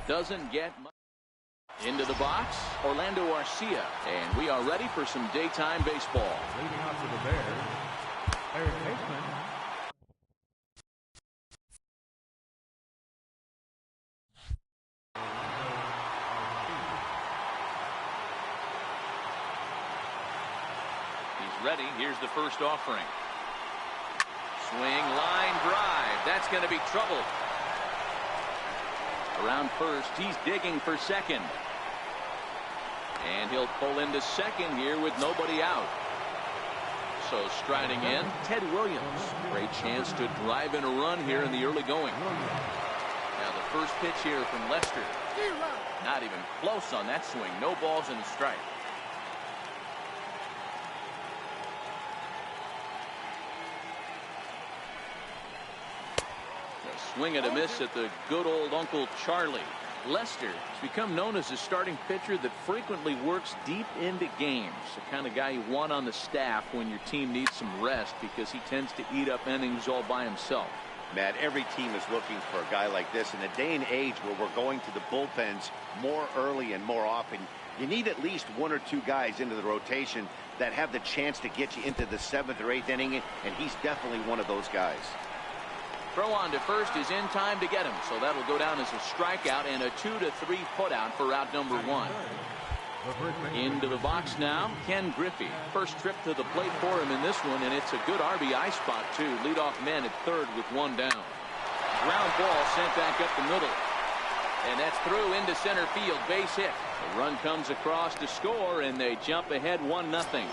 Doesn't get much. Into the box, Orlando Arcia, and we are ready for some daytime baseball. Leading off to the Bears, third baseman. He's ready. Here's the first offering. Swing, line drive. That's going to be trouble. Around first, he's digging for second. And he'll pull into second here with nobody out. So striding in, Ted Williams. Great chance to drive in a run here in the early going. Now the first pitch here from Lester. Not even close on that swing. No balls and a strike. Swing and a miss at the good old Uncle Charlie. Lester has become known as a starting pitcher that frequently works deep into games. The kind of guy you want on the staff when your team needs some rest because he tends to eat up innings all by himself. Matt, every team is looking for a guy like this. In a day and age where we're going to the bullpens more early and more often, you need at least one or two guys into the rotation that have the chance to get you into the 7th or 8th inning, and he's definitely one of those guys. Throw on to first is in time to get him, so that'll go down as a strikeout and a 2-3 putout for out number 1. Into the box now, Ken Griffey. First trip to the plate for him in this one, and it's a good RBI spot too. Leadoff man at third with one down. Ground ball sent back up the middle, and that's through into center field. Base hit. The run comes across to score, and they jump ahead 1-0.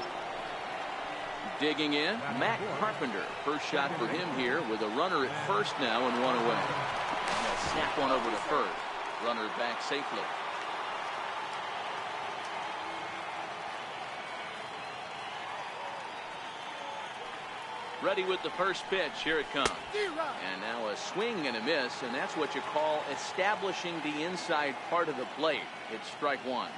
Digging in, Matt Carpenter. First shot for him here with a runner at first now and one away. And they'll snap one over to first. Runner back safely. Ready with the first pitch. Here it comes. And now a swing and a miss, and that's what you call establishing the inside part of the plate. It's strike one.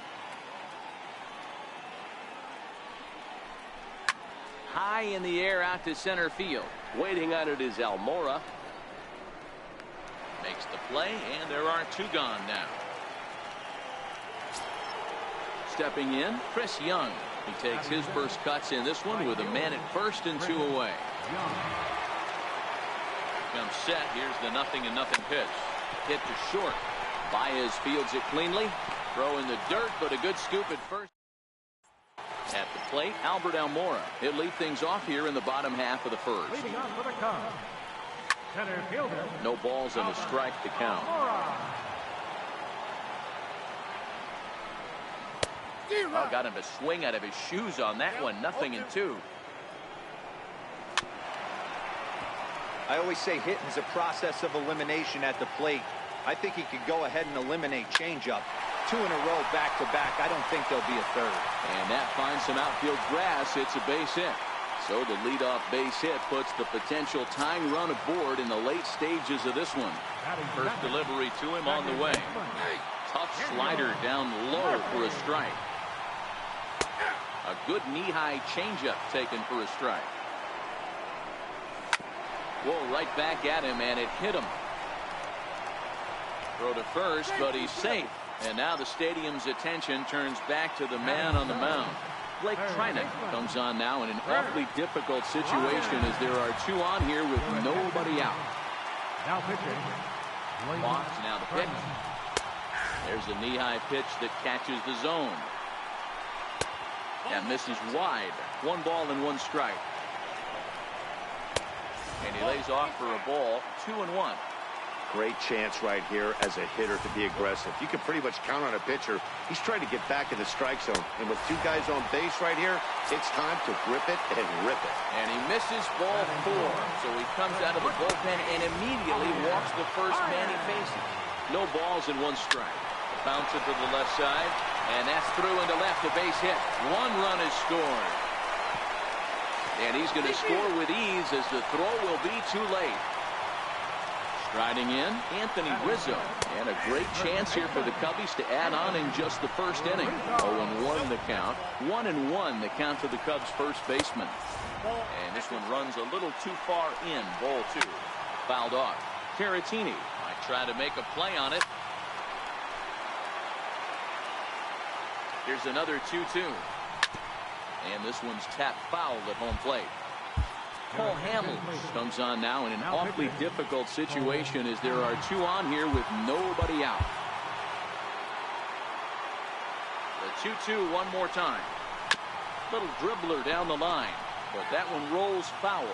High in the air out to center field. Waiting on it is Almora. Makes the play, and there are two gone now. Stepping in, Chris Young. He takes his first cuts in this one with a man at first and two away. Comes set. Here's the 0-0 pitch. Hit to short. Baez fields it cleanly. Throw in the dirt, but a good scoop at first. At the plate, Albert Almora. He'll lead things off here in the bottom half of the first. Leading off for the Cubs, center fielder. No balls and a strike to count. Oh, got him to swing out of his shoes on that one. 0-2. I always say hitting is a process of elimination at the plate. I think he could go ahead and eliminate changeup. 2 in a row back-to-back. I don't think there'll be a third. And that finds some outfield grass. It's a base hit. So the leadoff base hit puts the potential tying run aboard in the late stages of this one. First delivery to him on the way. Tough slider down low for a strike. A good knee-high changeup taken for a strike. Whoa, right back at him, and it hit him. Throw to first, but he's safe. And now the stadium's attention turns back to the man on the mound. Blake Trinan comes on now in an awfully difficult situation as there are two on here with nobody out. Now pitching. Fox now the pitch. There's a knee-high pitch that catches the zone. That misses wide. 1 ball and 1 strike. And he lays off for a ball. 2-1. Great chance right here as a hitter to be aggressive. You can pretty much count on a pitcher. He's trying to get back in the strike zone. And with 2 guys on base right here, it's time to grip it and rip it. And he misses ball 4. So he comes out of the bullpen and immediately walks the first man he faces. No balls and 1 strike. Bounce it to the left side. And that's through into left, a base hit. 1 run is scored. And he's going to score with ease as the throw will be too late. Striding in, Anthony Rizzo. And a great chance here for the Cubbies to add on in just the first inning. 0-1 the count. 1-1 the count to the Cubs' first baseman. And this one runs a little too far in. Ball 2. Fouled off. Caratini might try to make a play on it. Here's another 2-2. And this one's tapped foul at home plate. Paul Hamels comes on now in an awfully difficult situation as there are 2 on here with nobody out. The 2-2 one more time. Little dribbler down the line, but that one rolls foul.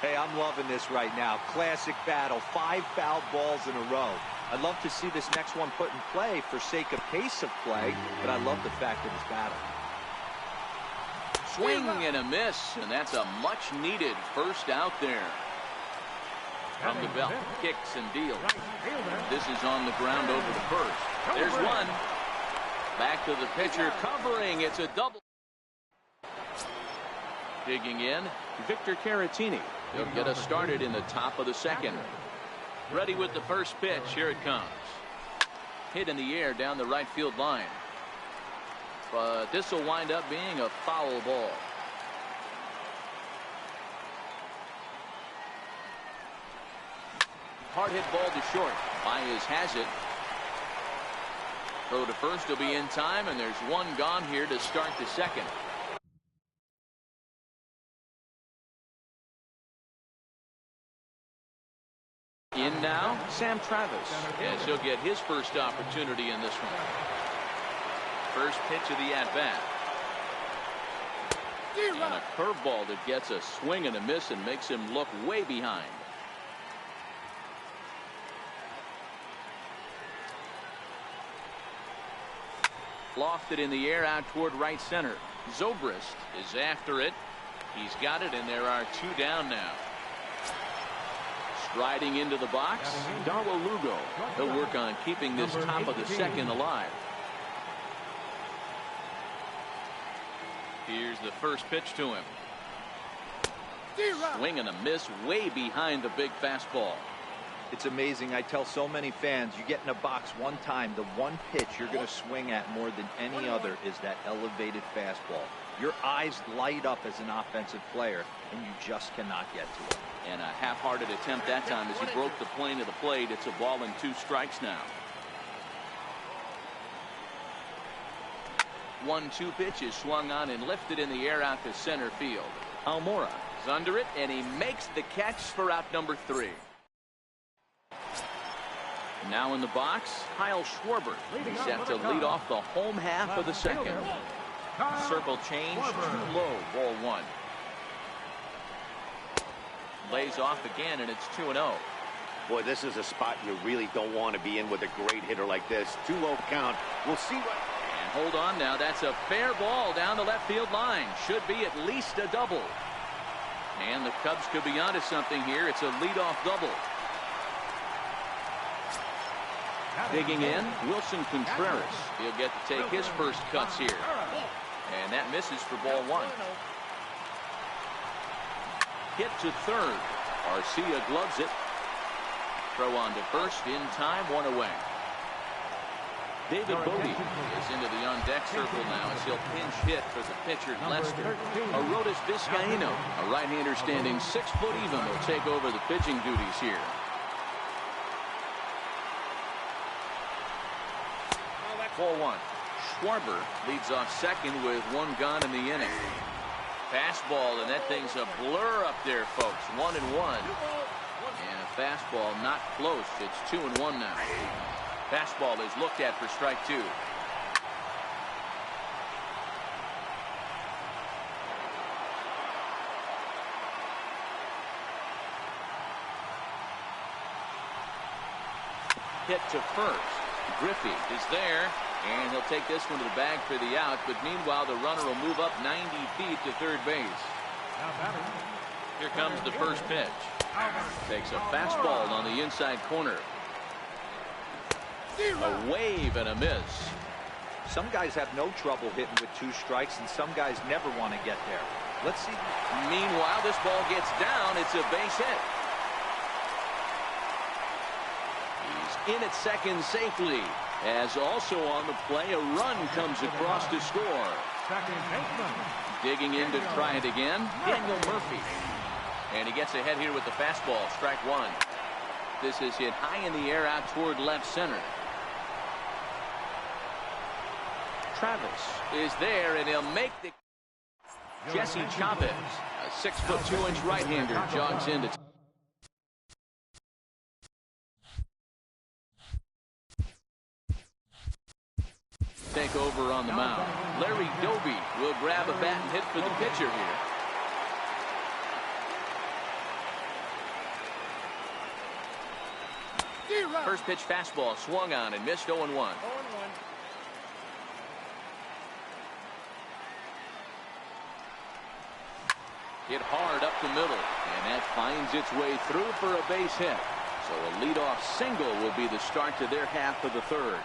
Hey, I'm loving this right now. Classic battle. 5 foul balls in a row. I'd love to see this next one put in play for sake of pace of play, but I love the fact that it's battle. Swing and a miss, and that's a much-needed first out there. From the belt, kicks and deals. This is on the ground over the first. There's one. Back to the pitcher, covering. It's a double. Digging in, Victor Caratini. He'll get us started in the top of the second. Ready with the first pitch. Here it comes. Hit in the air down the right field line. But this will wind up being a foul ball. Hard hit ball to short. Baez has it. Throw to first will be in time, and there's one gone here to start the second. In now, Sam Travis, as he'll get his first opportunity in this one. First pitch of the at-bat. And a curveball that gets a swing and a miss and makes him look way behind. Lofted in the air out toward right center. Zobrist is after it. He's got it, and there are 2 down now. Striding into the box, Darwin Lugo. He'll work on keeping this top of the second alive. Here's the first pitch to him. Swing and a miss way behind the big fastball. It's amazing. I tell so many fans, you get in a box one time, the one pitch you're going to swing at more than any other is that elevated fastball. Your eyes light up as an offensive player, and you just cannot get to it. And a half-hearted attempt that time as he broke the plane of the plate. It's a ball and 2 strikes now. 1-2 pitch is swung on and lifted in the air out to center field. Almora is under it, and he makes the catch for out number 3. Now in the box, Kyle Schwarber. He's set to lead off the home half of the second. Circle change, too low, ball 1. Lays off again, and it's 2-0. Boy, this is a spot you really don't want to be in with a great hitter like this. 2 low count. We'll see what... And hold on now. That's a fair ball down the left field line. Should be at least a double. And the Cubs could be onto something here. It's a leadoff double. Digging in, Wilson Contreras. He'll get to take his first cuts here. And that misses for ball 1. Hit to third. Arcia gloves it. Throw on to first in time, 1 away. David Bodie is into the on-deck circle now as he'll pinch hit for the pitcher, Lester. Arodys Vizcaíno, a right-hander standing 6 foot even, will take over the pitching duties here. Ball 1. Schwarber leads off second with 1 gone in the inning. Fastball, and that thing's a blur up there, folks. 1-1. And a fastball not close. It's 2-1 now. Fastball is looked at for strike 2. Hit to first. Griffey is there, and he'll take this one to the bag for the out, but meanwhile the runner will move up 90 feet to third base. Here comes the first pitch. Takes a fastball on the inside corner. A wave and a miss. Some guys have no trouble hitting with 2 strikes, and some guys never want to get there. Let's see. Meanwhile, this ball gets down. It's a base hit. He's in at second safely, as also on the play a run comes across to score. Digging in to try it again, Daniel Murphy. And he gets ahead here with the fastball, strike 1. This is hit high in the air out toward left center. Travis is there, and he'll make the... Jesse Chavez, a 6'2" right-hander, jogs into... take over on the mound. Larry Doby will grab a bat and hit for the pitcher here. First pitch fastball swung on and missed. 0-1. Hit hard up the middle, and that finds its way through for a base hit. So a leadoff single will be the start to their half of the third.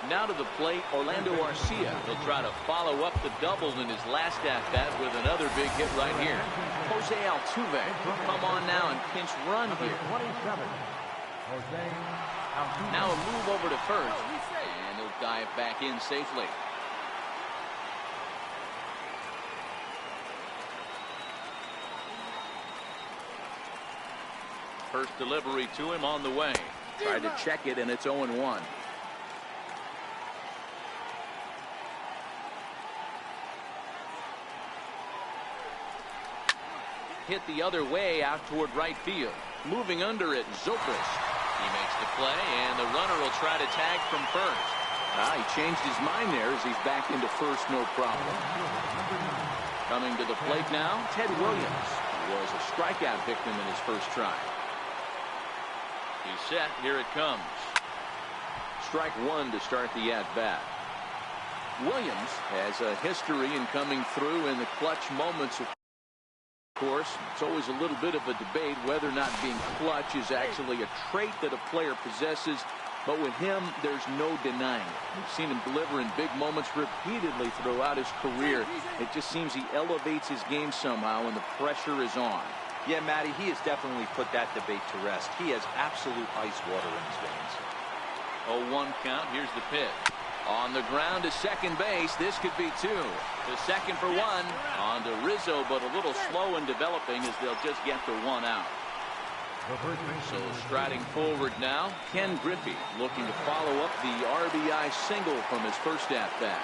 Now to the plate, Orlando Arcia. He'll try to follow up the double in his last at-bat with another big hit right here. Jose Altuve will come on now and pinch run here. Now a move over to first, and he'll dive back in safely. First delivery to him on the way. Tried to check it, and it's 0-1. Hit the other way out toward right field. Moving under it, Zobrist. He makes the play, and the runner will try to tag from first. He changed his mind there as he's back into first, no problem. Coming to the plate now, Ted Williams, who was a strikeout victim in his first try. He's set. Here it comes. Strike one to start the at-bat. Williams has a history in coming through in the clutch moments. Of course, it's always a little bit of a debate whether or not being clutch is actually a trait that a player possesses. But with him, there's no denying it. We've seen him deliver in big moments repeatedly throughout his career. It just seems he elevates his game somehow when the pressure is on. Yeah, Matty, he has definitely put that debate to rest. He has absolute ice water in his veins. 0-1 count. Here's the pitch. On the ground to second base. This could be two. To second for one. On to Rizzo, but a little slow in developing as they'll just get the one out. So striding forward now, Ken Griffey looking to follow up the RBI single from his first at-bat.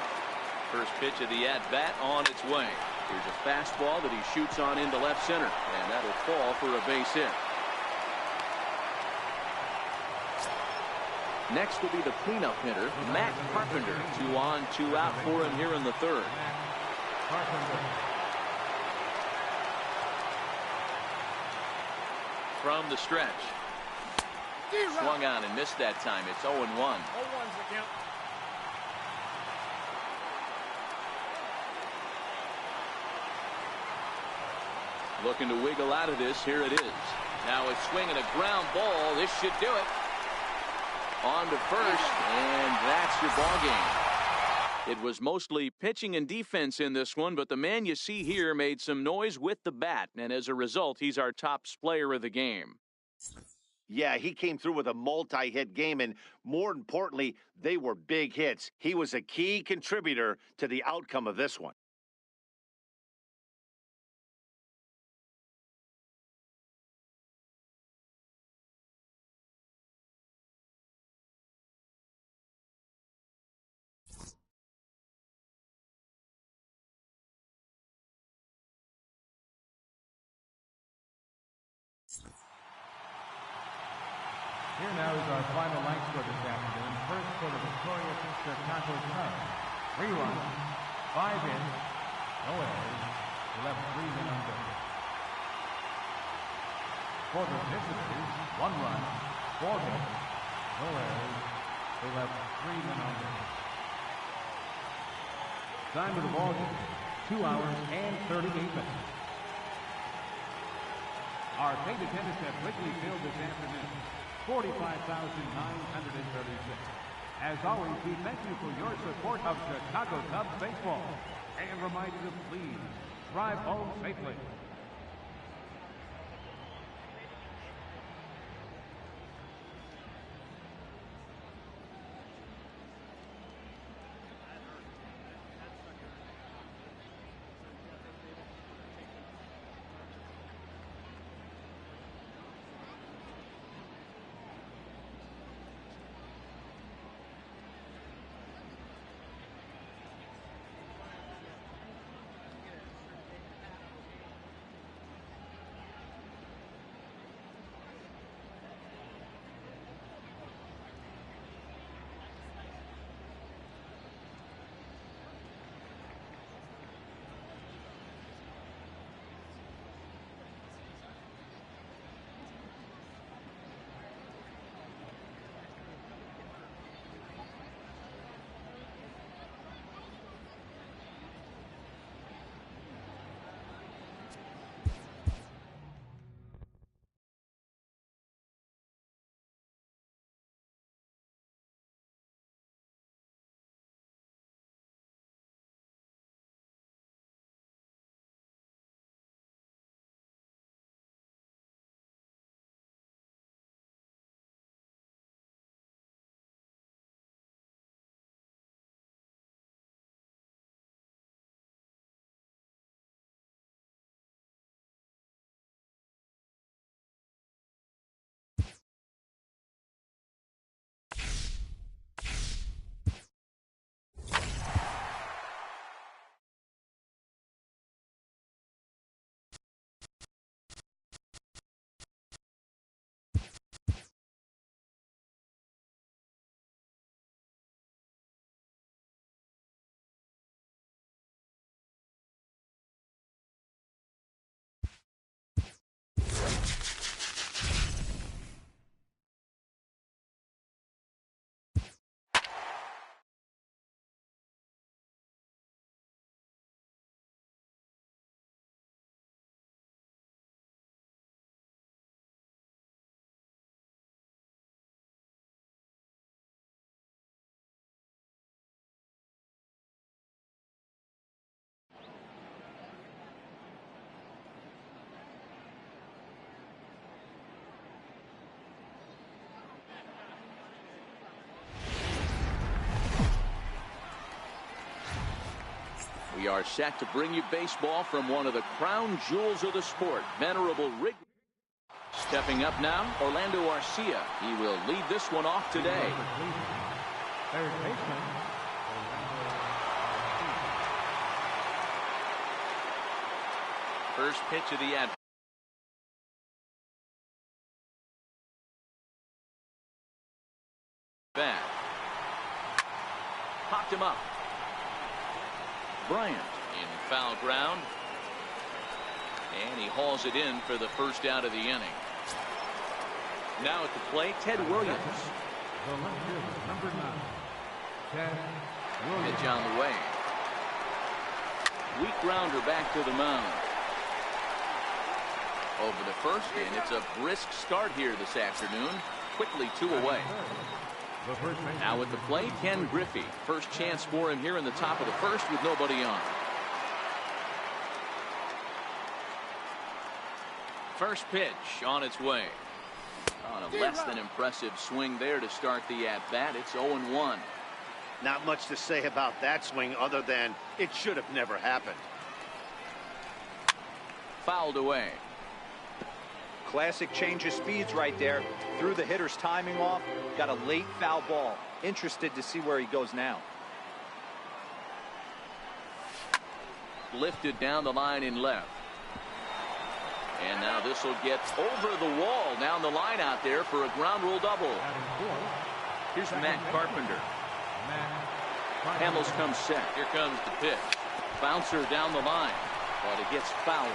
First pitch of the at-bat on its way. Here's a fastball that he shoots on into left center, and that'll fall for a base hit. Next will be the cleanup hitter, Matt Carpenter. 2 on, 2 out for him here in the third. From the stretch. Swung on and missed that time. It's 0-1. 0-1's the count. Looking to wiggle out of this. Here it is. Now it's swinging a ground ball. This should do it. On to first, and that's your ball game. It was mostly pitching and defense in this one, but the man you see here made some noise with the bat, and as a result, he's our top player of the game. Yeah, he came through with a multi-hit game, and more importantly, they were big hits. He was a key contributor to the outcome of this one. Here now is our final line score this afternoon. First for the victorious Chicago Cubs. 3 runs, 5 hits, no errors. They left 3 men on base. For the visitors, 1 run, 4 hits, no errors. They left 3 men on base. Time of the ball game, 2 hours and 38 minutes. Our paid attendance at Wrigley Field this afternoon, 45,936. As always, we thank you for your support of Chicago Cubs baseball and remind you to please drive home safely. We are set to bring you baseball from one of the crown jewels of the sport, venerable Wrigley. Stepping up now, Orlando Arcia. He will lead this one off today. Third baseman. First pitch of the at bat. Popped him up. Bryant in foul ground. And he hauls it in for the first out of the inning. Now at the plate, Ted Williams. The left fielder, number 9, Ted Williams. Pitch on the way. Weak grounder back to the mound. Over the first, and it's a brisk start here this afternoon. Quickly 2 away. Now at the plate, Ken Griffey. First chance for him here in the top of the first with nobody on. First pitch on its way. On a less than impressive swing there to start the at-bat. It's 0-1. Not much to say about that swing other than it should have never happened. Fouled away. Classic change of speeds right there. Threw the hitter's timing off. Got a late foul ball. Interested to see where he goes now. Lifted down the line in left. And now this will get over the wall down the line out there for a ground rule double. Here's Matt Carpenter. Hamels comes set. Here comes the pitch. Bouncer down the line, but it gets fouled.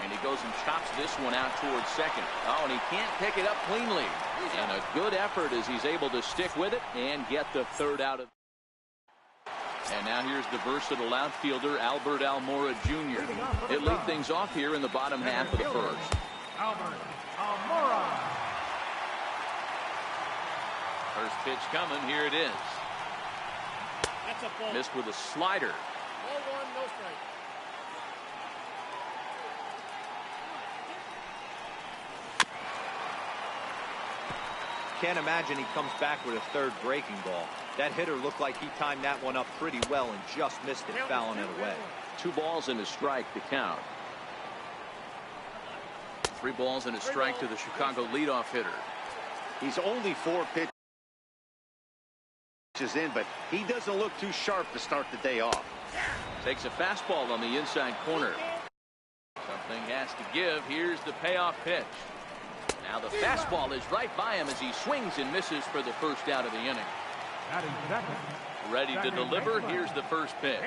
And he goes and chops this one out towards second. Oh, and he can't pick it up cleanly. And a good effort as he's able to stick with it and get the third out of. And now here's the versatile outfielder, Albert Almora Jr. He'll lead things off here in the bottom half of the first. Albert Almora. First pitch coming. Here it is. That's a ball. Missed with a slider. Ball 1, no strike. Can't imagine he comes back with a third breaking ball. That hitter looked like he timed that one up pretty well and just missed it, fouling it away. 2 balls and a strike to count. 3 balls and a strike to the Chicago leadoff hitter. He's only 4 pitches in, but he doesn't look too sharp to start the day off. Takes a fastball on the inside corner. Something has to give. Here's the payoff pitch. Now the fastball is right by him as he swings and misses for the first out of the inning. Ready to deliver. Here's the first pitch.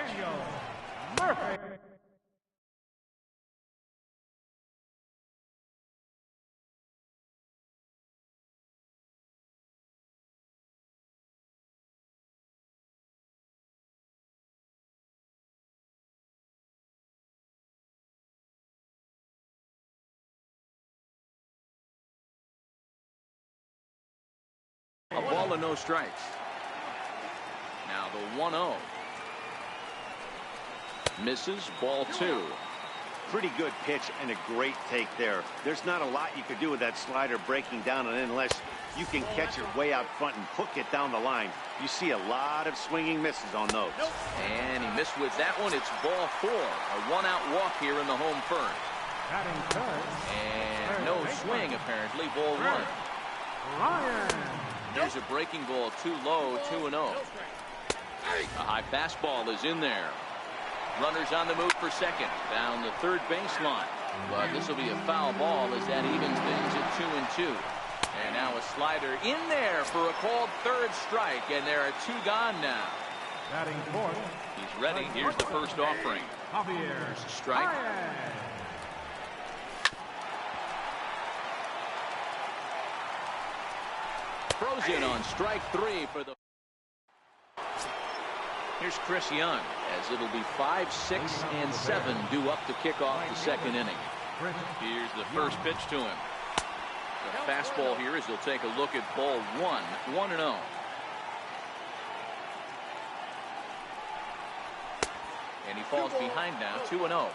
A ball and no strikes. Now the 1-0. Misses, ball 2. Pretty good pitch and a great take there. There's not a lot you could do with that slider breaking down, and unless you can catch it way out front and hook it down the line, you see a lot of swinging misses on those. And he missed with that one. It's ball 4. A 1-out walk here in the home first. And no swing apparently. Ball 1. Ryan. There's a breaking ball too low, 2-0. A high fastball is in there. Runners on the move for second. Down the third baseline. But this will be a foul ball as that evens things at 2-2. And now a slider in there for a called third strike. And there are 2 gone now. Batting fourth. He's ready. Here's the first offering. Here's a strike. Throws in on strike 3 for the. Here's Chris Young as it'll be 5, 6, and 7 due up to kick off the second inning. Here's the first pitch to him. The fastball here as he'll take a look at ball 1, 1-0. And he falls behind now, 2-0.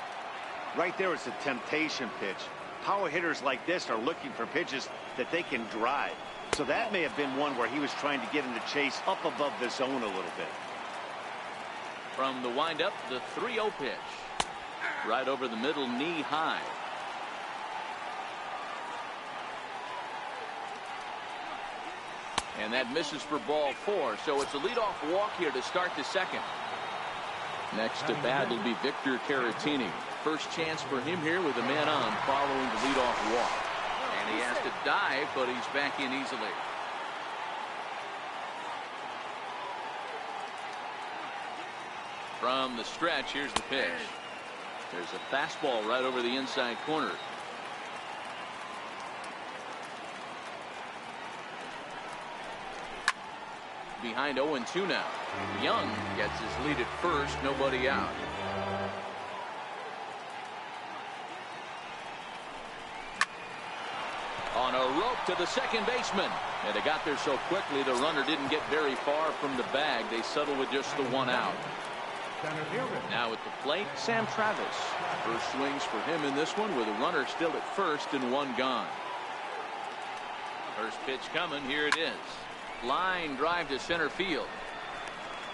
Right there is a temptation pitch. Power hitters like this are looking for pitches that they can drive. So that may have been one where he was trying to get him to chase up above the zone a little bit. From the windup, the 3-0 pitch. Right over the middle, knee high. And that misses for ball 4. So it's a leadoff walk here to start the second. Next to bat will be Victor Caratini. First chance for him here with a man on following the leadoff walk. And he has to dive, but he's back in easily. From the stretch, here's the pitch. There's a fastball right over the inside corner. Behind 0-2 now. Young gets his lead at first, nobody out. On a rope to the second baseman. And they got there so quickly the runner didn't get very far from the bag. They settled with just the 1 out. Now at the plate, Sam Travis. First swings for him in this one with a runner still at first and 1 gone. First pitch coming, here it is. Line drive to center field.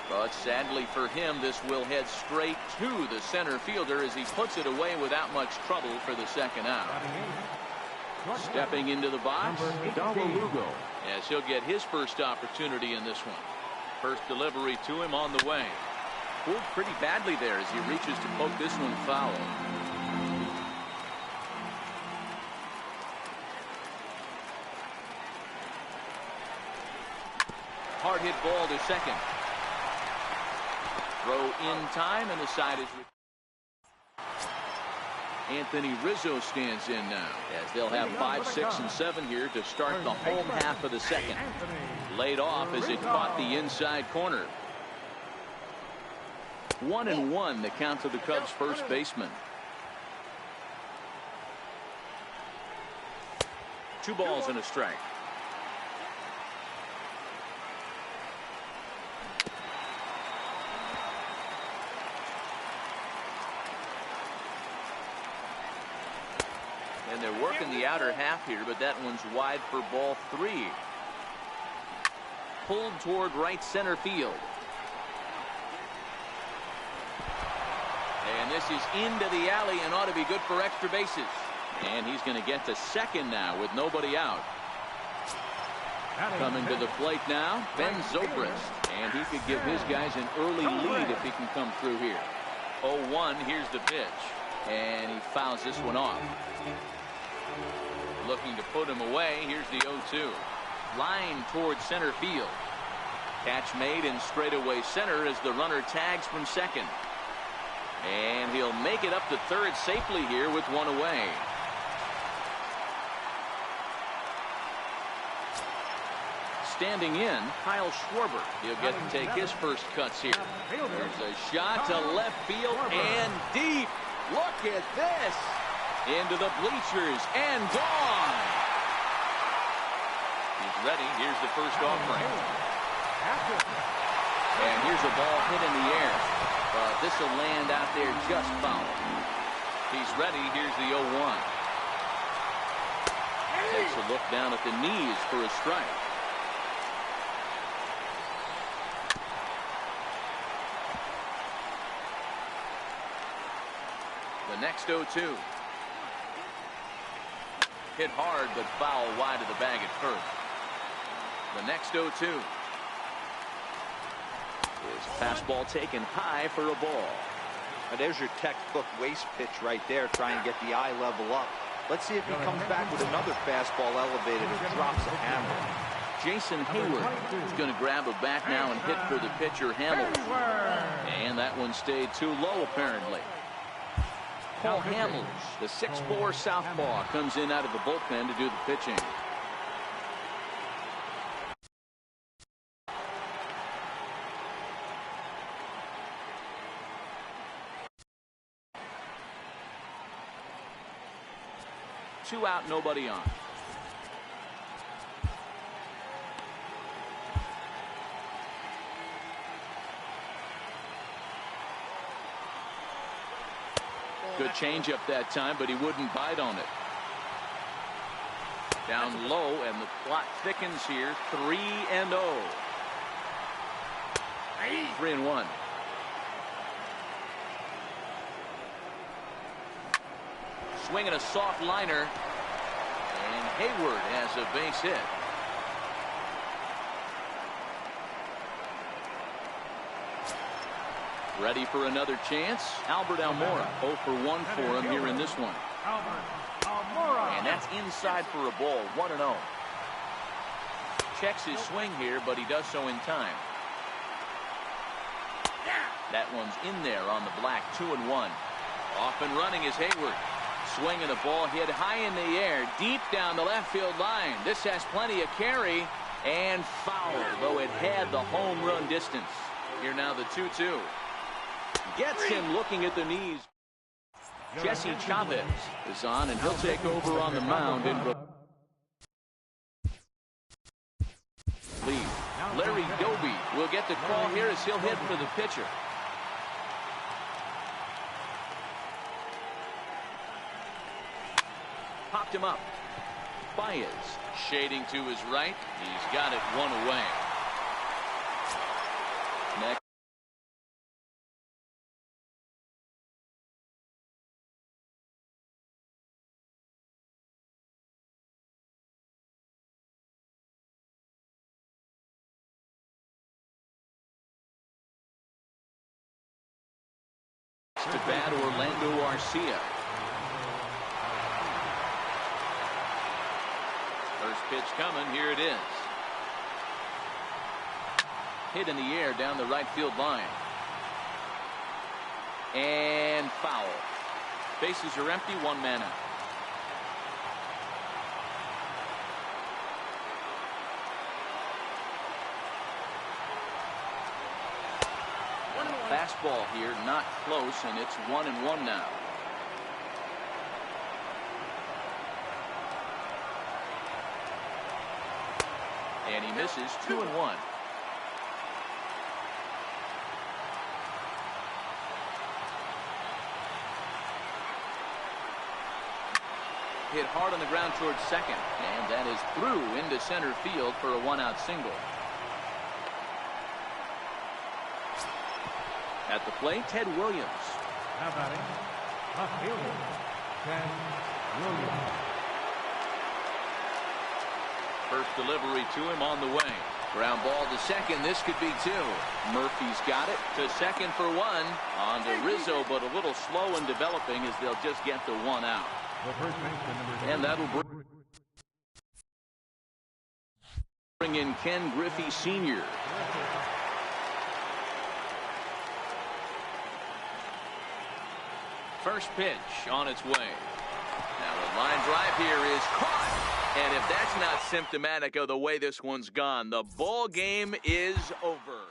But sadly for him, this will head straight to the center fielder as he puts it away without much trouble for the second out. Stepping into the box, Dawah Lugo, as he'll get his first opportunity in this one. First delivery to him on the way. Pulled pretty badly there as he reaches to poke this one foul. Hard hit ball to second. Throw in time, and the side is. Anthony Rizzo stands in now as they'll have 5, 6, and 7 here to start the home half of the second. Laid off as it caught the inside corner. 1-1 the count to the Cubs first baseman. 2 balls and a strike. And they're working the outer half here, but that one's wide for ball 3. Pulled toward right center field. And this is into the alley and ought to be good for extra bases. And he's going to get to second now with nobody out. Coming to the plate now, Ben Zobrist. And he could give his guys an early lead if he can come through here. 0-1, here's the pitch. And he fouls this one off. Looking to put him away. Here's the 0-2. Line towards center field. Catch made in straightaway center as the runner tags from second. And he'll make it up to third safely here with 1 away. Standing in, Kyle Schwarber. He'll get to take his first cuts here. There's a shot to left field and deep. Look at this. Into the bleachers and gone. He's ready. Here's the first offering. And here's a ball hit in the air. This will land out there just foul. He's ready. Here's the 0-1. Takes a look down at the knees for a strike. The next 0-2. Hit hard, but foul wide of the bag at first. The next 0-2. His fastball taken high for a ball. Now there's your textbook waste pitch right there, trying to get the eye level up. Let's see if he comes back with another fastball elevated and drops a hammer. Jason Hayward is going to grab a bat now and hit for the pitcher Hamilton. And that one stayed too low apparently. Paul Hamels, the 6'4" southpaw, comes in out of the bullpen to do the pitching. Two out, nobody on. Good changeup that time, but he wouldn't bite on it. Down low, and the plot thickens here. 3-0. 3-1. Swinging a soft liner. And Hayward has a base hit. Ready for another chance. Albert Almora 0 for 1 for him here in this one. And that's inside for a ball. 1-0. Checks his swing here, but he does so in time. That one's in there on the black. 2-1. Off and running is Hayward. Swinging the ball hit high in the air, deep down the left field line. This has plenty of carry, and foul, though it had the home run distance. Here now the 2-2. Gets him looking at the knees. Jesse Chavez is on, and he'll take over on the mound in lead. Larry Doby will get the call here as he'll hit for the pitcher. Popped him up. Baez shading to his right. He's got it one away. Next. To bat, Orlando Arcia. First pitch coming. Here it is. Hit in the air down the right field line. And foul. Bases are empty. One man out. Fastball here, not close, and it's 1-1 now. And he misses. 2-1. Hit hard on the ground towards second, and that is through into center field for a one-out single. At the plate, Ted Williams. Now batting, left fielder, Ted Williams. First delivery to him on the way. Ground ball to second. This could be two. Murphy's got it to second for one. On to Rizzo, but a little slow in developing as they'll just get the one out. The first baseman, and that'll bring in Ken Griffey Sr. First pitch on its way. Now the line drive here is caught. And if that's not symptomatic of the way this one's gone, the ball game is over.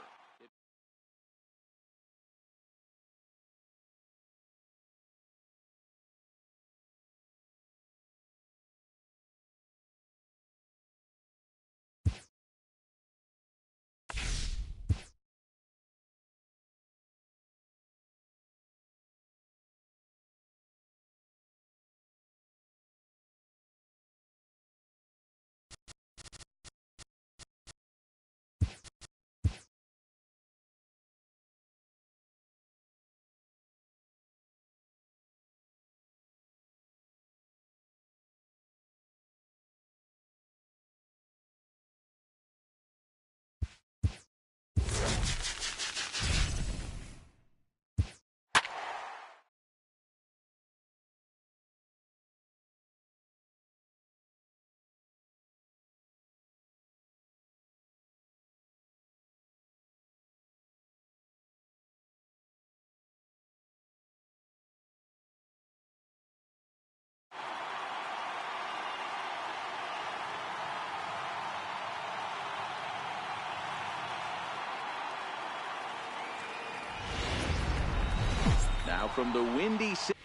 Now from the Windy City.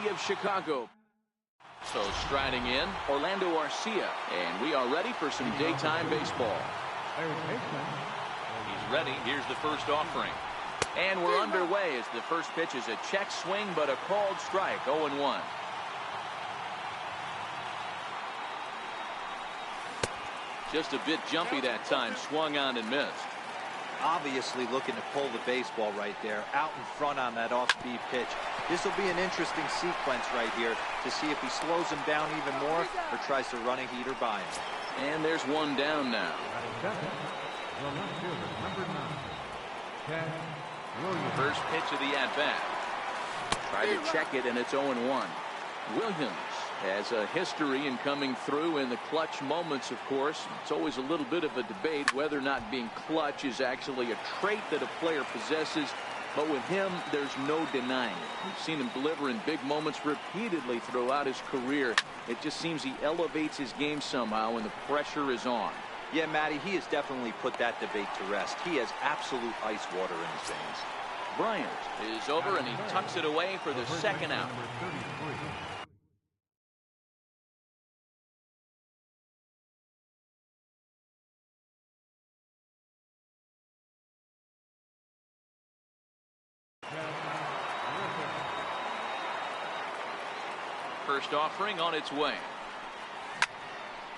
Of Chicago. So striding in, Orlando Arcia. And we are ready for some daytime baseball. He's ready. Here's the first offering. And we're underway as the first pitch is a check swing, but a called strike, 0-1. Just a bit jumpy that time, swung on and missed. Obviously looking to pull the baseball right there, out in front on that off-speed pitch. This will be an interesting sequence right here to see if he slows him down even more or tries to run a heater by him. And there's one down now. First pitch of the at-bat. Tried to check it, and it's 0-1. Williams has a history in coming through in the clutch moments, of course. It's always a little bit of a debate whether or not being clutch is actually a trait that a player possesses. But with him, there's no denying it. We've seen him deliver in big moments repeatedly throughout his career. It just seems he elevates his game somehow when the pressure is on. Yeah, Matty, he has definitely put that debate to rest. He has absolute ice water in his veins. Bryant is over, and he tucks it away for the second out. First offering on its way.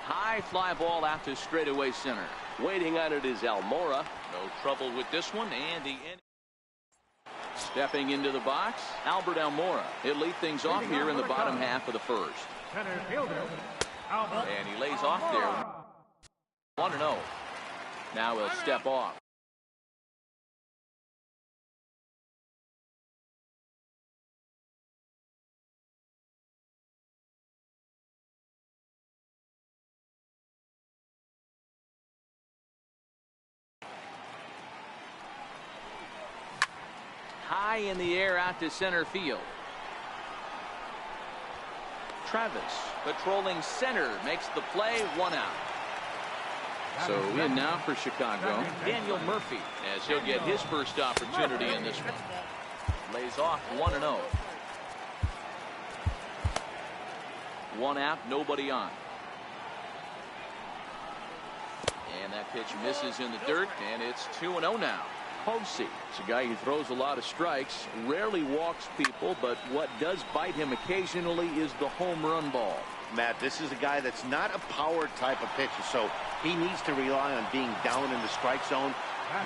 High fly ball out to straightaway center. Waiting on it is Almora. No trouble with this one, and the end. Stepping into the box, Albert Almora. He'll lead things off here in the bottom half of the first. And he lays off there. 1-0. Now he'll step off. High in the air out to center field. Travis patrolling center makes the play, 1 out. So in now for Chicago, Daniel Murphy, as he'll get his first opportunity in this one. Lays off 1-0. 1 out, nobody on. And that pitch misses in the dirt, and it's 2-0 now. Posey is a guy who throws a lot of strikes, rarely walks people, but what does bite him occasionally is the home run ball. Matt, this is a guy that's not a power type of pitcher, so he needs to rely on being down in the strike zone.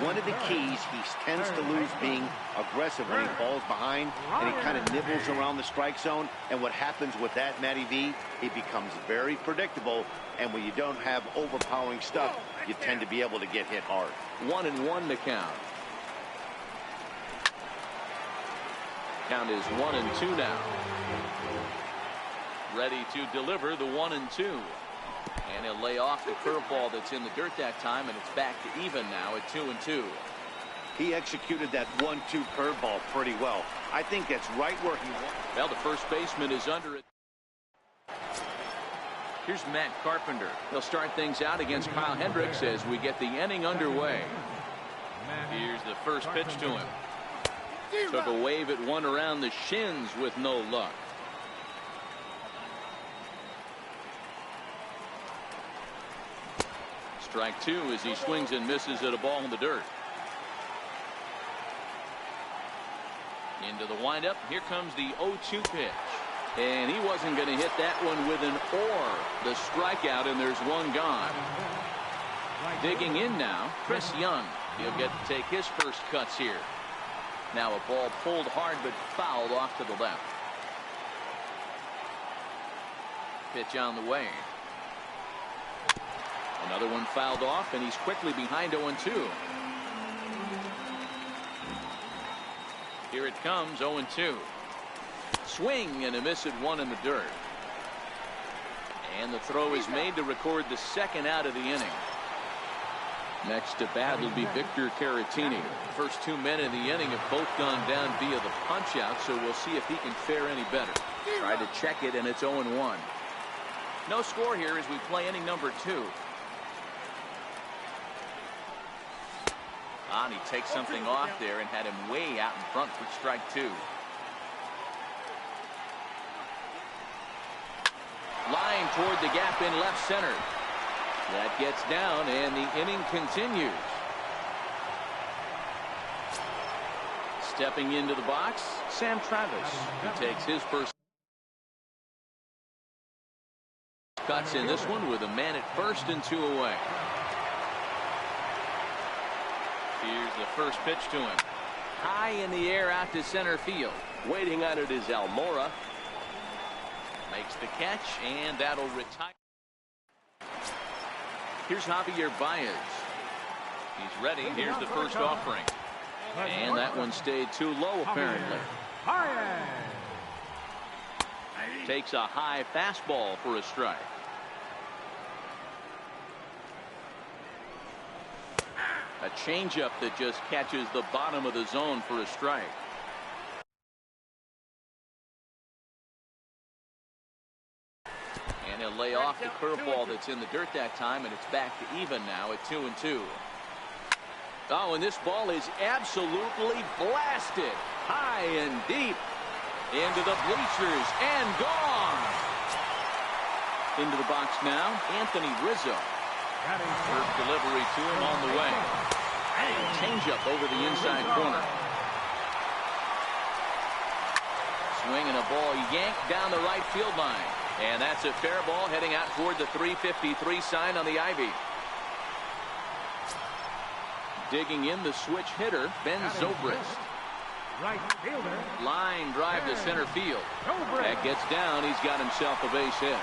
One of the keys, he tends to lose being aggressive when he falls behind, and he kind of nibbles around the strike zone. And what happens with that, Matty V, he becomes very predictable, and when you don't have overpowering stuff, you tend to be able to get hit hard. 1-1 to count. Count is 1-2 now. Ready to deliver the 1-2. And he'll lay off the curveball that's in the dirt that time, and it's back to even now at 2-2. He executed that 1-2 curveball pretty well. I think that's right where he wants. Well, the first baseman is under it. Here's Matt Carpenter. He'll start things out against Kyle Hendricks as we get the inning underway. Here's the first pitch to him. Took a wave at one around the shins with no luck. Strike 2 as he swings and misses at a ball in the dirt. Into the windup. Here comes the 0-2 pitch. And he wasn't going to hit that one with an or. The strikeout, and there's one gone. Digging in now, Chris Young. He'll get to take his first cuts here. Now a ball pulled hard but fouled off to the left. Pitch on the way. Another one fouled off, and he's quickly behind 0-2. Here it comes, 0-2. Swing and a miss at one in the dirt. And the throw is made to record the second out of the inning. Next to bat will be Victor Caratini. First 2 men in the inning have both gone down via the punch out, so we'll see if he can fare any better. Try to check it, and it's 0-1. No score here as we play inning number 2. And he takes something off there and had him way out in front for strike 2. Line toward the gap in left center. That gets down, and the inning continues. Stepping into the box, Sam Travis. He takes his first cuts in this one with a man at first and 2 away. Here's the first pitch to him. High in the air out to center field. Waiting on it is Almora. Makes the catch, and that'll retire. Here's Javier Baez. He's ready. Here's the first offering. And that one stayed too low, apparently. Takes a high fastball for a strike. A changeup that just catches the bottom of the zone for a strike. And he'll lay off the curveball that's in the dirt that time, and it's back to even now at 2-2. Oh, and this ball is absolutely blasted high and deep into the bleachers and gone. Into the box now, Anthony Rizzo. First delivery to him on the way. Changeup over the inside corner. Swinging a ball yanked down the right field line. And that's a fair ball heading out toward the 353 sign on the ivy. Digging in the switch hitter, Ben Zobrist. Right fielder. Line drive to center field. That gets down. He's got himself a base hit.